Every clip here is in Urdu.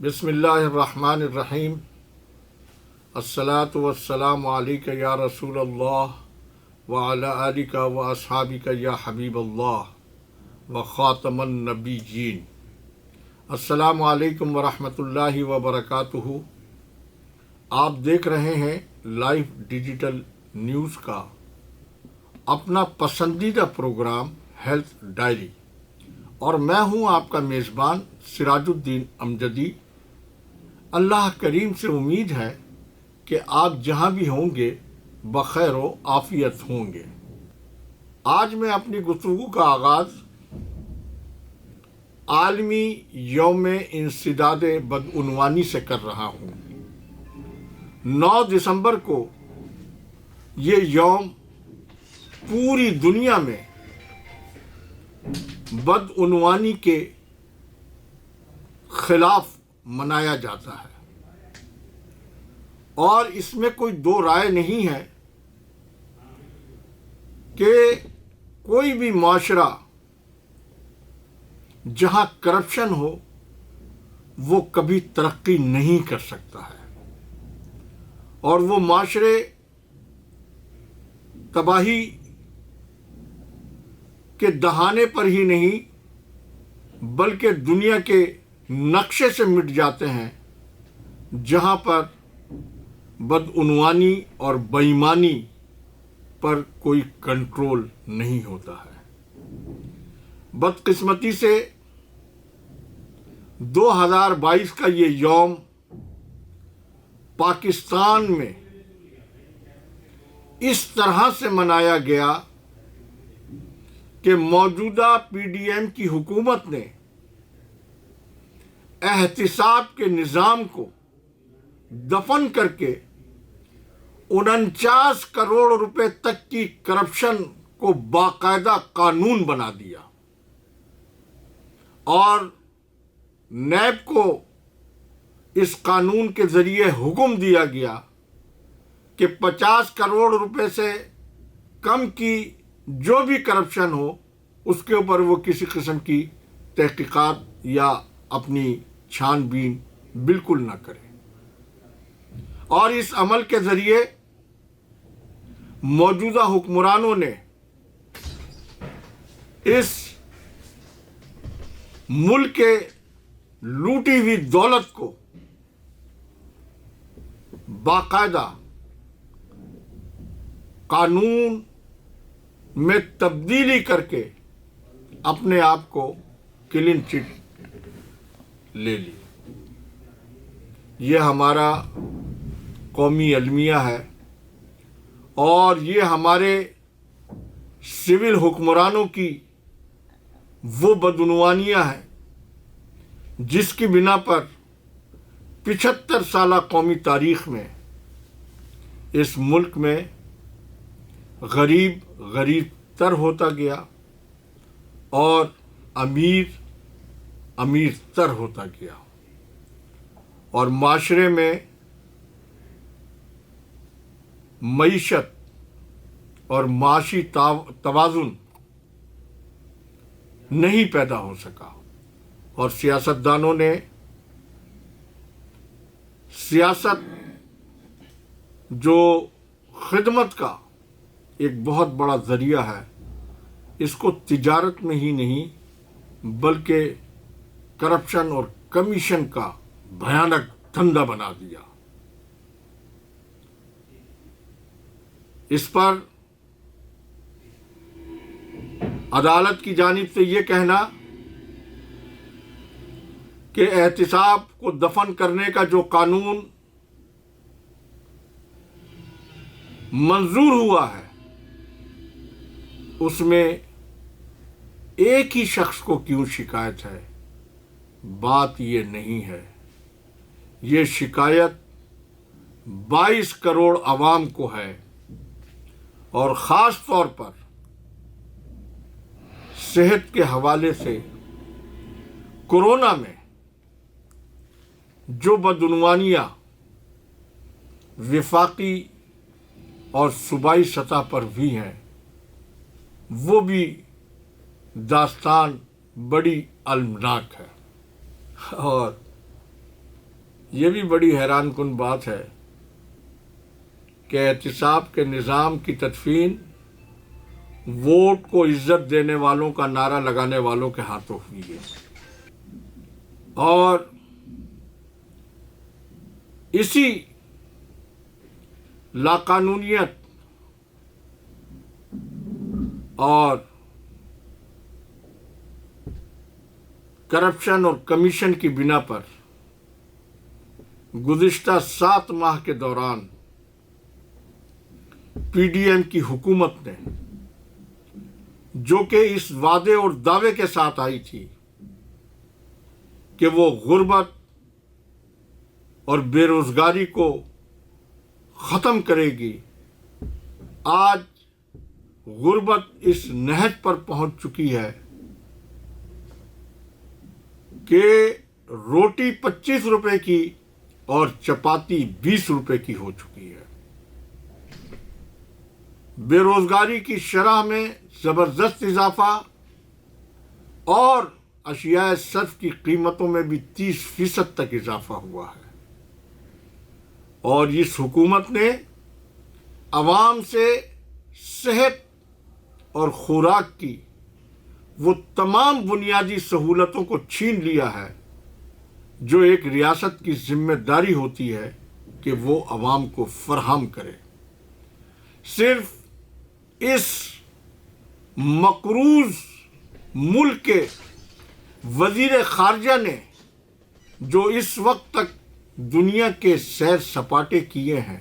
بسم اللہ الرحمن الرحیم۔ الصلاۃ والسلام علیک یا رسول اللہ وعلی آلک و اصحابک یا حبیب اللہ و خاتم النبیین۔ السلام علیکم ورحمۃ اللہ وبرکاتہ۔ آپ دیکھ رہے ہیں لائف ڈیجیٹل نیوز کا اپنا پسندیدہ پروگرام ہیلتھ ڈائری، اور میں ہوں آپ کا میزبان سراج الدین امجدی۔ اللہ کریم سے امید ہے کہ آپ جہاں بھی ہوں گے بخیر و عافیت ہوں گے۔ آج میں اپنی گفتگو کا آغاز عالمی یوم انسداد بدعنوانی سے کر رہا ہوں۔ 9 دسمبر کو یہ یوم پوری دنیا میں بدعنوانی کے خلاف منایا جاتا ہے، اور اس میں کوئی دو رائے نہیں ہے کہ کوئی بھی معاشرہ جہاں کرپشن ہو وہ کبھی ترقی نہیں کر سکتا ہے، اور وہ معاشرے تباہی کے دہانے پر ہی نہیں بلکہ دنیا کے نقشے سے مٹ جاتے ہیں جہاں پر بدعنوانی اور بے ایمانی پر کوئی کنٹرول نہیں ہوتا ہے۔ بدقسمتی سے 2022 کا یہ یوم پاکستان میں اس طرح سے منایا گیا کہ موجودہ پی ڈی ایم کی حکومت نے احتساب کے نظام کو دفن کر کے 49 کروڑ روپے تک کی کرپشن کو باقاعدہ قانون بنا دیا، اور نیب کو اس قانون کے ذریعے حکم دیا گیا کہ 50 کروڑ روپے سے کم کی جو بھی کرپشن ہو اس کے اوپر وہ کسی قسم کی تحقیقات یا اپنی چھان بین بالکل نہ کرے۔ اور اس عمل کے ذریعے موجودہ حکمرانوں نے اس ملک کے لوٹی ہوئی دولت کو باقاعدہ قانون میں تبدیلی کر کے اپنے آپ کو کلین چٹ لے لی۔ یہ ہمارا قومی المیہ ہے، اور یہ ہمارے سول حکمرانوں کی وہ بدعنوانیاں ہیں جس کی بنا پر 75 سالہ قومی تاریخ میں اس ملک میں غریب غریب تر ہوتا گیا اور امیر امیر تر ہوتا گیا، اور معاشرے میں معیشت اور معاشی توازن نہیں پیدا ہو سکا، اور سیاستدانوں نے سیاست جو خدمت کا ایک بہت بڑا ذریعہ ہے اس کو تجارت میں ہی نہیں بلکہ کرپشن اور کمیشن کا بھیانک دھندا بنا دیا۔ اس پر عدالت کی جانب سے یہ کہنا کہ احتساب کو دفن کرنے کا جو قانون منظور ہوا ہے اس میں ایک ہی شخص کو کیوں شکایت ہے، بات یہ نہیں ہے۔ یہ شکایت 22 کروڑ عوام کو ہے، اور خاص طور پر صحت کے حوالے سے کورونا میں جو بدعنوانیاں وفاقی اور صوبائی سطح پر بھی ہیں وہ بھی داستان بڑی المناک ہے، اور یہ بھی بڑی حیران کن بات ہے کہ احتساب کے نظام کی تدفین ووٹ کو عزت دینے والوں کا نعرہ لگانے والوں کے ہاتھوں ہوئی ہے، اور اسی لاقانونیت اور کرپشن اور کمیشن کی بنا پر گزشتہ 7 ماہ کے دوران پی ڈی ایم کی حکومت نے، جو کہ اس وعدے اور دعوے کے ساتھ آئی تھی کہ وہ غربت اور بے روزگاری کو ختم کرے گی، آج غربت اس نہج پر پہنچ چکی ہے کہ روٹی 25 روپے کی اور چپاتی 20 روپے کی ہو چکی ہے۔ بے روزگاری کی شرح میں زبردست اضافہ اور اشیاء صرف کی قیمتوں میں بھی 30% تک اضافہ ہوا ہے، اور اس حکومت نے عوام سے صحت اور خوراک کی وہ تمام بنیادی سہولتوں کو چھین لیا ہے جو ایک ریاست کی ذمہ داری ہوتی ہے کہ وہ عوام کو فراہم کرے۔ صرف اس مقروض ملک کے وزیر خارجہ نے جو اس وقت تک دنیا کے سیر سپاٹے کیے ہیں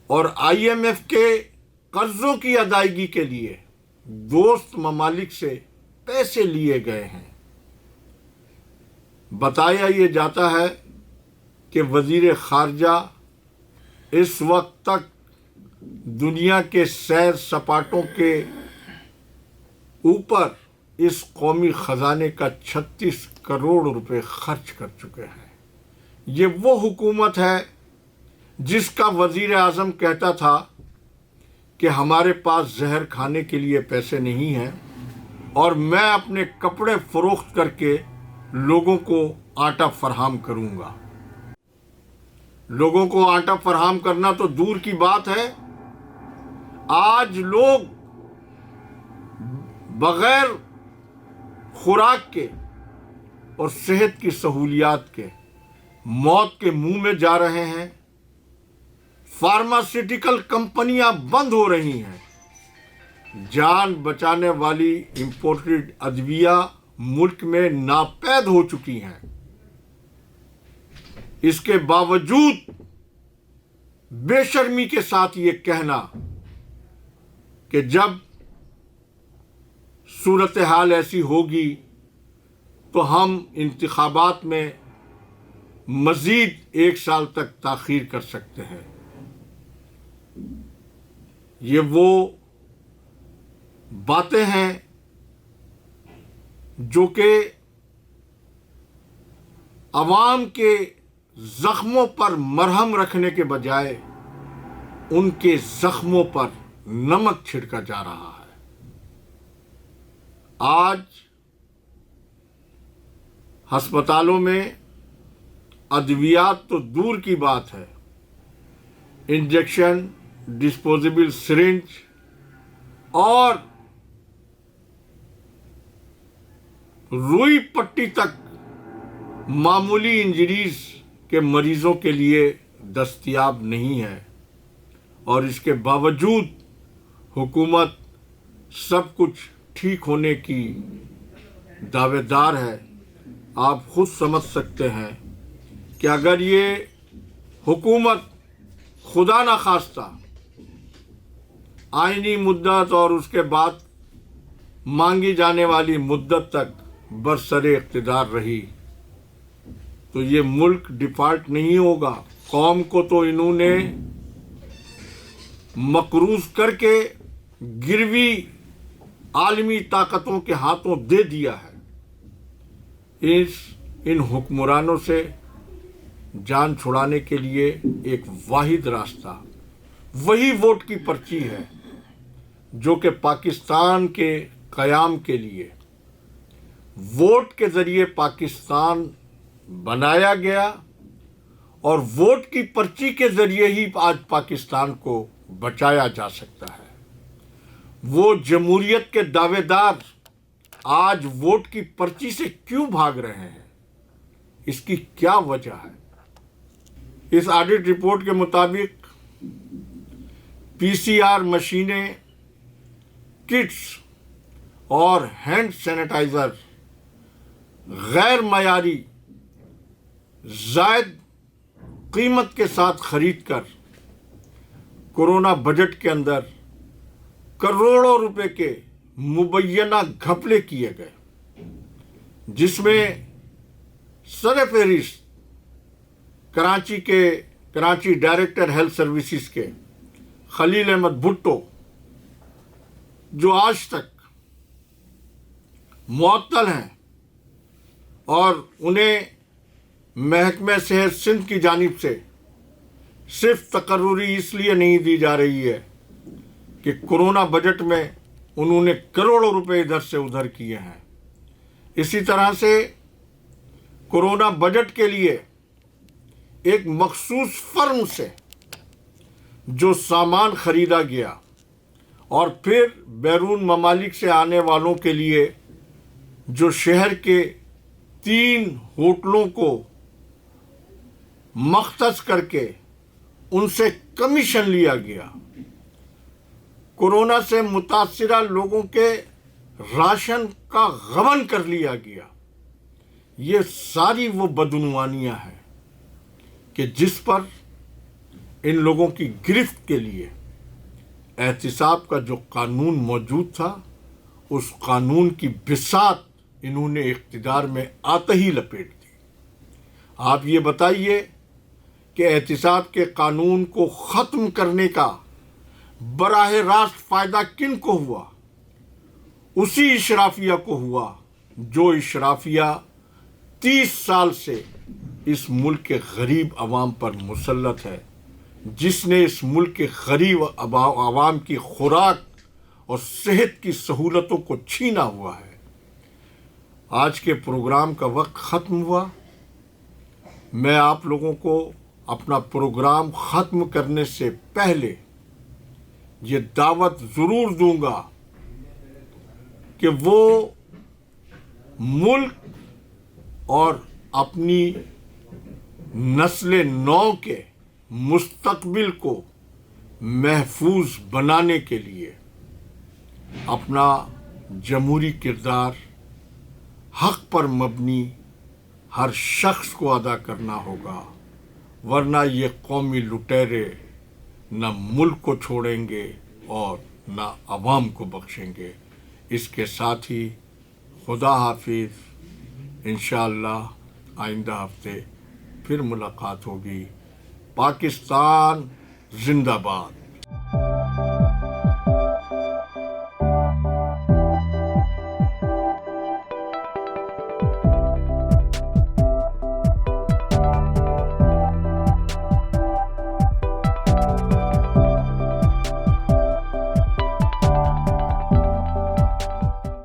اور آئی ایم ایف کے قرضوں کی ادائیگی کے لیے دوست ممالک سے پیسے لیے گئے ہیں، بتایا یہ جاتا ہے کہ وزیر خارجہ اس وقت تک دنیا کے سیر سپاٹوں کے اوپر اس قومی خزانے کا 36 کروڑ روپے خرچ کر چکے ہیں۔ یہ وہ حکومت ہے جس کا وزیر اعظم کہتا تھا کہ ہمارے پاس زہر کھانے کے لیے پیسے نہیں ہیں اور میں اپنے کپڑے فروخت کر کے لوگوں کو آٹا فراہم کروں گا۔ لوگوں کو آٹا فراہم کرنا تو دور کی بات ہے، آج لوگ بغیر خوراک کے اور صحت کی سہولیات کے موت کے منہ میں جا رہے ہیں۔ فارماسیوٹیکل کمپنیاں بند ہو رہی ہیں، جان بچانے والی امپورٹڈ ادویہ ملک میں ناپید ہو چکی ہیں۔ اس کے باوجود بے شرمی کے ساتھ یہ کہنا کہ جب صورتحال ایسی ہوگی تو ہم انتخابات میں مزید 1 سال تک تاخیر کر سکتے ہیں، یہ وہ باتیں ہیں جو کہ عوام کے زخموں پر مرہم رکھنے کے بجائے ان کے زخموں پر نمک چھڑکا جا رہا ہے۔ آج ہسپتالوں میں ادویات تو دور کی بات ہے، انجیکشن، ڈسپوزیبل سرنج اور روئی پٹی تک معمولی انجریز کے مریضوں کے لیے دستیاب نہیں ہے، اور اس کے باوجود حکومت سب کچھ ٹھیک ہونے کی دعوے دار ہے۔ آپ خود سمجھ سکتے ہیں کہ اگر یہ حکومت خدا نخواستہ آئینی مدت اور اس کے بعد مانگی جانے والی مدت تک برسر اقتدار رہی تو یہ ملک ڈیفالٹ نہیں ہوگا۔ قوم کو تو انہوں نے مقروض کر کے گروی عالمی طاقتوں کے ہاتھوں دے دیا ہے۔ ان حکمرانوں سے جان چھڑانے کے لیے ایک واحد راستہ وہی ووٹ کی پرچی ہے جو کہ پاکستان کے قیام کے لیے ووٹ کے ذریعے پاکستان بنایا گیا اور ووٹ کی پرچی کے ذریعے ہی آج پاکستان کو بچایا جا سکتا ہے۔ وہ جمہوریت کے دعوے دار آج ووٹ کی پرچی سے کیوں بھاگ رہے ہیں؟ اس کی کیا وجہ ہے؟ اس آڈٹ رپورٹ کے مطابق پی سی آر مشینیں، کٹس اور ہینڈ سینیٹائزر غیر معیاری زائد قیمت کے ساتھ خرید کر کورونا بجٹ کے اندر کروڑوں روپے کے مبینہ گھپلے کیے گئے، جس میں سر فہرست کراچی ڈائریکٹر ہیلتھ سروسز کے خلیل احمد بھٹو، جو آج تک معطل ہیں اور انہیں محکمہ صحت سندھ کی جانب سے صرف تقرری اس لیے نہیں دی جا رہی ہے کہ کورونا بجٹ میں انہوں نے کروڑوں روپے ادھر سے ادھر کیے ہیں۔ اسی طرح سے کورونا بجٹ کے لیے ایک مخصوص فرم سے جو سامان خریدا گیا اور پھر بیرون ممالک سے آنے والوں کے لیے جو شہر کے 3 ہوٹلوں کو مختص کر کے ان سے کمیشن لیا گیا، کورونا سے متاثرہ لوگوں کے راشن کا غبن کر لیا گیا۔ یہ ساری وہ بدعنوانیاں ہیں کہ جس پر ان لوگوں کی گرفت کے لیے احتساب کا جو قانون موجود تھا، اس قانون کی بساط انہوں نے اقتدار میں آتے ہی لپیٹ دی۔ آپ یہ بتائیے کہ احتساب کے قانون کو ختم کرنے کا براہ راست فائدہ کن کو ہوا؟ اسی اشرافیہ کو ہوا جو اشرافیہ 30 سال سے اس ملک کے غریب عوام پر مسلط ہے، جس نے اس ملک کے غریب عوام کی خوراک اور صحت کی سہولتوں کو چھینا ہوا ہے۔ آج کے پروگرام کا وقت ختم ہوا۔ میں آپ لوگوں کو اپنا پروگرام ختم کرنے سے پہلے یہ دعوت ضرور دوں گا کہ وہ ملک اور اپنی نسل نو کے مستقبل کو محفوظ بنانے کے لیے اپنا جمہوری کردار حق پر مبنی ہر شخص کو ادا کرنا ہوگا، ورنہ یہ قومی لٹیرے نہ ملک کو چھوڑیں گے اور نہ عوام کو بخشیں گے۔ اس کے ساتھ ہی خدا حافظ، انشاءاللہ آئندہ ہفتے پھر ملاقات ہوگی۔ پاکستان زندہ باد۔